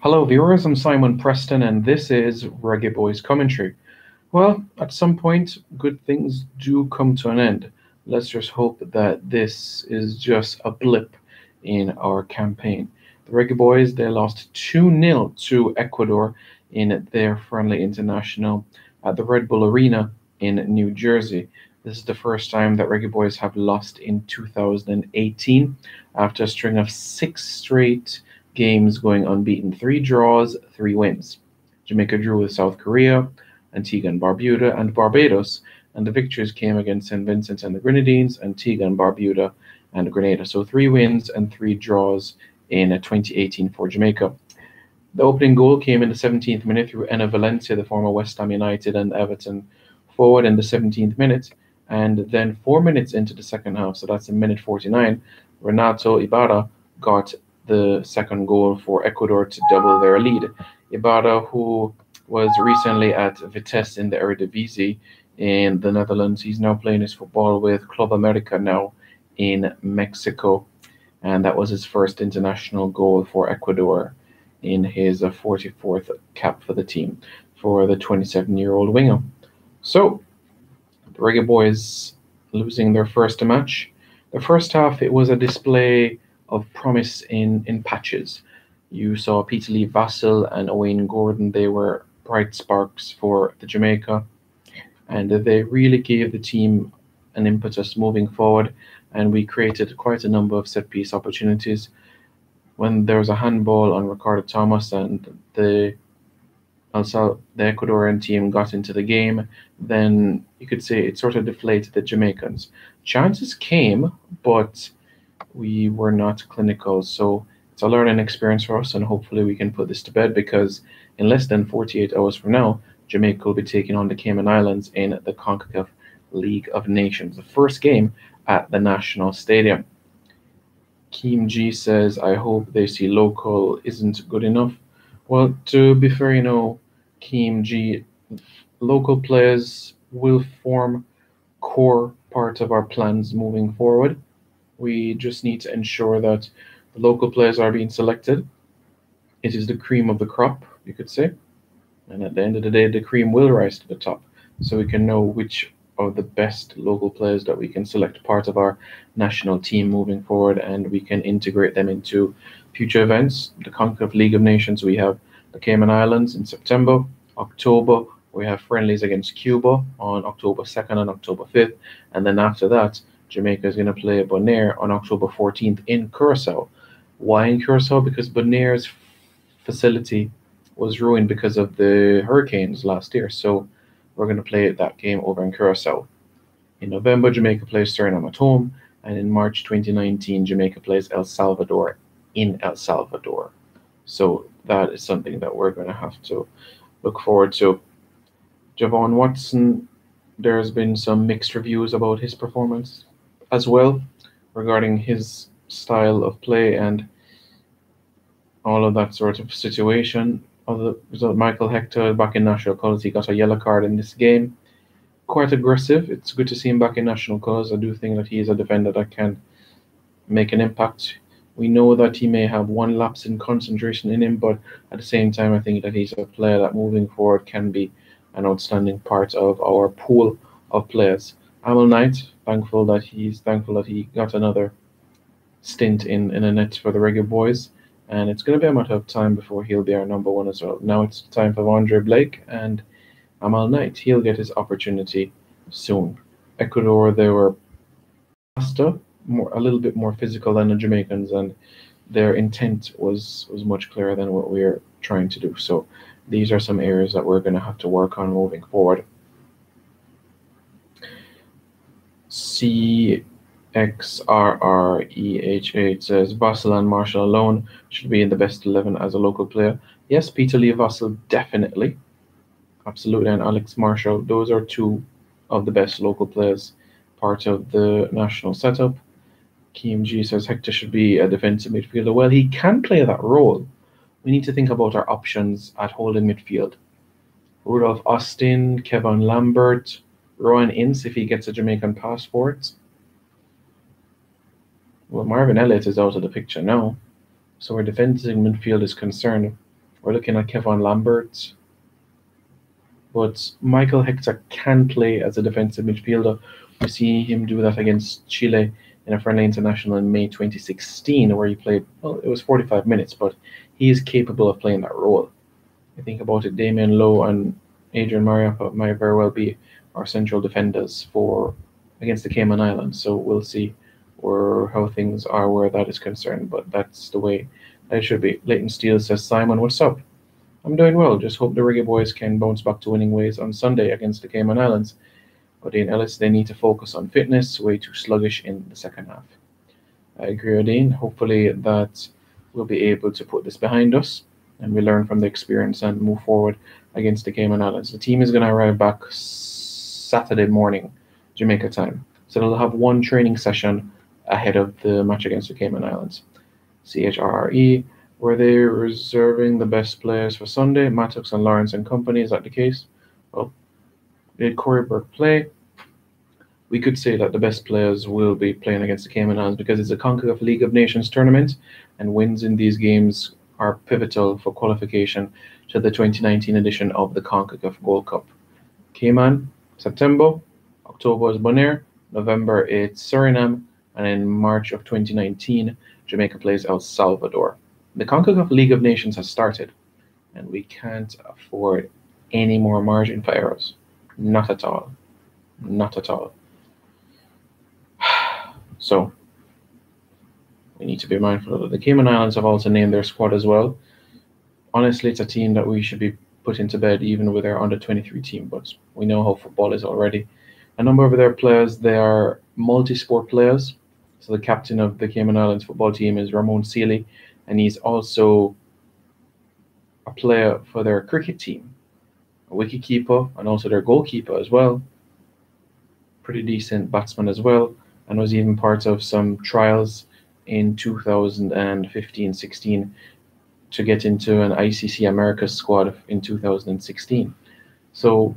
Hello, viewers. I'm Simon Preston, and this is Reggae Boys Commentary. Well, at some point, good things do come to an end. Let's just hope that this is just a blip in our campaign. The Reggae Boys, they lost 2-0 to Ecuador in their friendly international at the Red Bull Arena in New Jersey. This is the first time that Reggae Boys have lost in 2018 after a string of six straight games going unbeaten, three draws, three wins. Jamaica drew with South Korea, Antigua and Barbuda, and Barbados, and the victories came against St. Vincent and the Grenadines, Antigua and Barbuda, and Grenada. So three wins and three draws in 2018 for Jamaica. The opening goal came in the 17th minute through Enna Valencia, the former West Ham United and Everton forward, in the 17th minute. And then 4 minutes into the second half, so that's in minute 49, Renato Ibarra got the second goal for Ecuador to double their lead. Ibarra, who was recently at Vitesse in the Eredivisie in the Netherlands, he's now playing his football with Club America now in Mexico. And that was his first international goal for Ecuador in his 44th cap for the team for the 27-year-old winger. So, the Reggae Boys losing their first match. The first half, it was a display of promise in patches. You saw Peter Lee Vassell and Owain Gordon. They were bright sparks for the Jamaica, and they really gave the team an impetus moving forward, and we created quite a number of set-piece opportunities. When there was a handball on Ricardo Thomas and the Ecuadorian team got into the game, then you could say it sort of deflated the Jamaicans. Chances came, but we were not clinical. So it's a learning experience for us, and hopefully we can put this to bed, because in less than 48 hours from now, Jamaica will be taking on the Cayman Islands in the CONCACAF League of Nations, the first game at the National Stadium. Keem G says, I hope they see local isn't good enough. Well, to be fair, Keem G, local players will form core part of our plans moving forward. We just need to ensure that the local players are being selected. It is the cream of the crop, you could say. And at the end of the day, the cream will rise to the top. So we can know which of the best local players that we can select part of our national team moving forward, and we can integrate them into future events. The CONCACAF League of Nations, we have the Cayman Islands in September. October, we have friendlies against Cuba on October 2nd and October 5th. And then after that, Jamaica is going to play Bonaire on October 14th in Curacao. Why in Curacao? Because Bonaire's facility was ruined because of the hurricanes last year. So we're going to play that game over in Curacao. In November, Jamaica plays Suriname at home. And in March 2019, Jamaica plays El Salvador in El Salvador. So that is something that we're going to have to look forward to. Javon Watson, there's been some mixed reviews about his performance as well, regarding his style of play and all of that sort of situation. As a result, Michael Hector, back in national colours, he got a yellow card in this game. Quite aggressive. It's good to see him back in national colours. I do think that he is a defender that can make an impact. We know that he may have one lapse in concentration in him, but at the same time, I think that he's a player that moving forward can be an outstanding part of our pool of players. Amal Knight, thankful that he got another stint in a net for the Reggae Boys, and it's going to be a matter of time before he'll be our number one as well. Now it's time for Andre Blake and Amal Knight. He'll get his opportunity soon. Ecuador, they were faster, a little bit more physical than the Jamaicans, and their intent was much clearer than what we're trying to do. So these are some areas that we're going to have to work on moving forward. CXRREH8 says, Vassell and Marshall alone should be in the best 11 as a local player. Yes, Peter Lee Vassell, definitely. Absolutely. And Alex Marshall, those are two of the best local players, part of the national setup. Keem G says, Hector should be a defensive midfielder. Well, he can play that role. We need to think about our options at holding midfield. Rudolph Austin, Kevin Lambert, Rowan Ince if he gets a Jamaican passport. Well, Marvin Elliott is out of the picture now, so our defensive midfield is concerned. We're looking at Kevin Lambert, but Michael Hector can play as a defensive midfielder. We see him do that against Chile in a friendly international in May 2016, where he played, well, it was 45 minutes, but he is capable of playing that role. I think about it, Damian Lowe and Adrian Mariappa might very well be our central defenders for against the Cayman Islands. So we'll see how things are where that is concerned. But that's the way that it should be. Leighton Steele says, Simon, what's up? I'm doing well. Just hope the Reggae Boys can bounce back to winning ways on Sunday against the Cayman Islands. But in Ellis, they need to focus on fitness, way too sluggish in the second half. I agree, Odin. Hopefully that we'll be able to put this behind us and we learn from the experience and move forward against the Cayman Islands. The team is going to arrive back Saturday morning, Jamaica time. So they'll have one training session ahead of the match against the Cayman Islands. CHRRE, were they reserving the best players for Sunday? Mattox and Lawrence and company, is that the case? Well, did Corey Burke play? We could say that the best players will be playing against the Cayman Islands because it's a CONCACAF League of Nations tournament, and wins in these games are pivotal for qualification to the 2019 edition of the CONCACAF Gold Cup. Cayman, September, October is Bonaire, November it's Suriname, and in March of 2019, Jamaica plays El Salvador. The CONCACAF League of Nations has started, and we can't afford any more margin for errors. Not at all. Not at all. So, we need to be mindful of it. The Cayman Islands have also named their squad as well. Honestly, it's a team that we should be putting to bed even with our under-23 team, but we know how football is already. A number of their players, they are multi-sport players. So the captain of the Cayman Islands football team is Ramon Sealy, and he's also a player for their cricket team, a wicketkeeper, and also their goalkeeper as well. Pretty decent batsman as well, and was even part of some trials in 2015-16 to get into an ICC Americas squad in 2016. So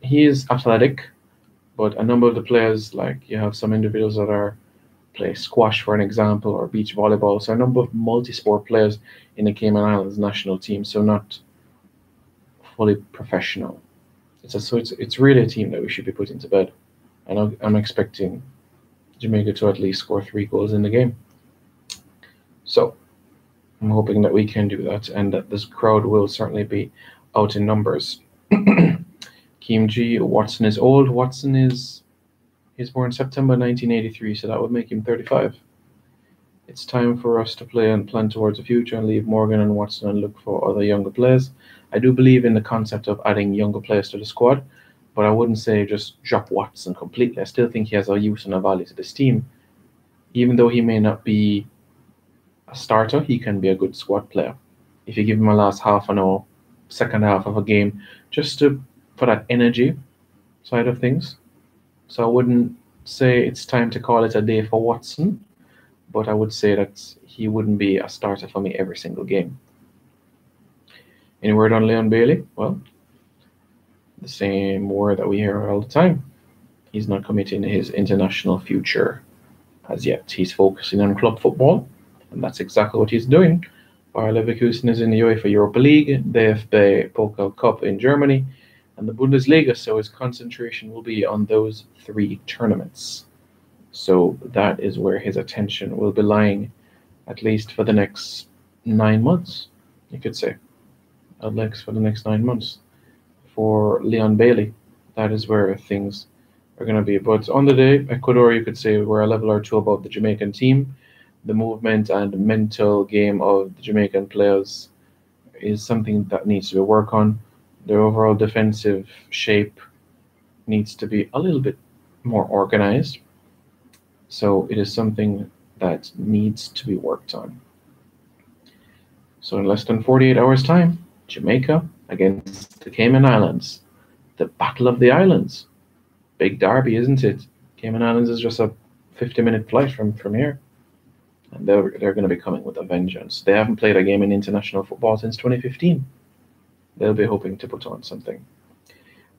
he is athletic, but a number of the players, like you have some individuals that play squash, for an example, or beach volleyball. So a number of multi-sport players in the Cayman Islands national team, so not fully professional. It's really a team that we should be putting to bed. And I'm expecting Jamaica to at least score 3 goals in the game. So I'm hoping that we can do that and that this crowd will certainly be out in numbers. Keem G, Watson is old. Watson is born September 1983, so that would make him 35. It's time for us to play and plan towards the future and leave Morgan and Watson and look for other younger players. I do believe in the concept of adding younger players to the squad, but I wouldn't say just drop Watson completely. I still think he has a use and a value to this team. Even though he may not be a starter, he can be a good squad player. If you give him a last half an hour, second half of a game, just for that energy side of things. So I wouldn't say it's time to call it a day for Watson, but I would say that he wouldn't be a starter for me every single game. Any word on Leon Bailey? Well, the same word that we hear all the time. He's not committing his international future as yet. He's focusing on club football, and that's exactly what he's doing. Bayer Leverkusen is in the UEFA Europa League, the DFB Pokal Cup in Germany, and the Bundesliga, so his concentration will be on those 3 tournaments. So that is where his attention will be lying, at least for the next 9 months, you could say. At least for the next 9 months. For Leon Bailey, that is where things are going to be. But on the day, Ecuador, you could say we're a level or 2 above the Jamaican team. The movement and mental game of the Jamaican players is something that needs to be worked on. Their overall defensive shape needs to be a little bit more organized. So it is something that needs to be worked on. So in less than 48 hours' time, Jamaica against the Cayman Islands. The Battle of the Islands. Big derby, isn't it? Cayman Islands is just a 50-minute flight from here. And they're going to be coming with a vengeance. They haven't played a game in international football since 2015. They'll be hoping to put on something.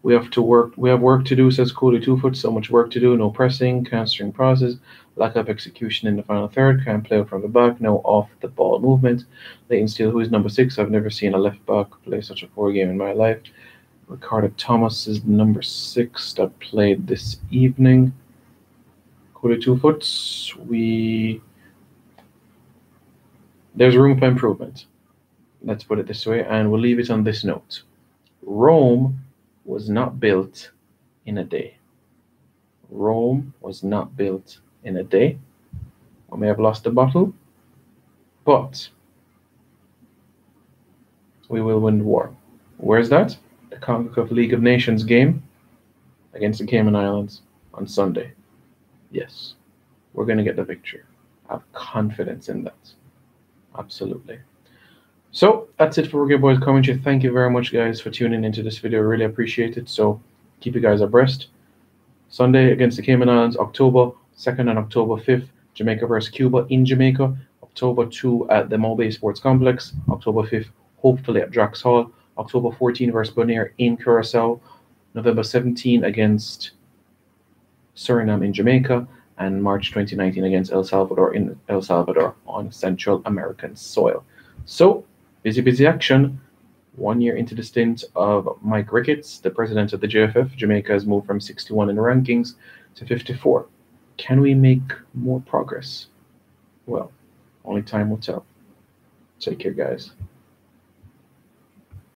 We have to work. We have work to do, says Cody Two-Foot. So much work to do. No pressing, can't string passes, lack of execution in the final third, can't play out from the back, no off the ball movement. Leighton Steele, who is number 6. I've never seen a left back play such a poor game in my life. Ricardo Thomas is number 6 that played this evening. Cody Two-Foot, there's room for improvement. Let's put it this way, and we'll leave it on this note. Rome was not built in a day. Rome was not built in a day. We may have lost the battle, but we will win the war. Where's that? The CONCACAF League of Nations game against the Cayman Islands on Sunday. Yes, we're going to get the victory. I have confidence in that. Absolutely. So that's it for Rugged Boys Commentary. Thank you very much, guys, for tuning into this video. Really appreciate it. So keep you guys abreast. Sunday against the Cayman Islands, October 2nd and October 5th. Jamaica versus Cuba in Jamaica. October 2 at the Mobay Sports Complex. October 5th, hopefully at Drax Hall. October 14 versus Bonaire in Curacao. November 17 against Suriname in Jamaica. And March 2019 against El Salvador in El Salvador on Central American soil. So, busy action. 1 year into the stint of Mike Ricketts, the president of the JFF, Jamaica has moved from 61 in the rankings to 54. Can we make more progress? Well, only time will tell. Take care, guys.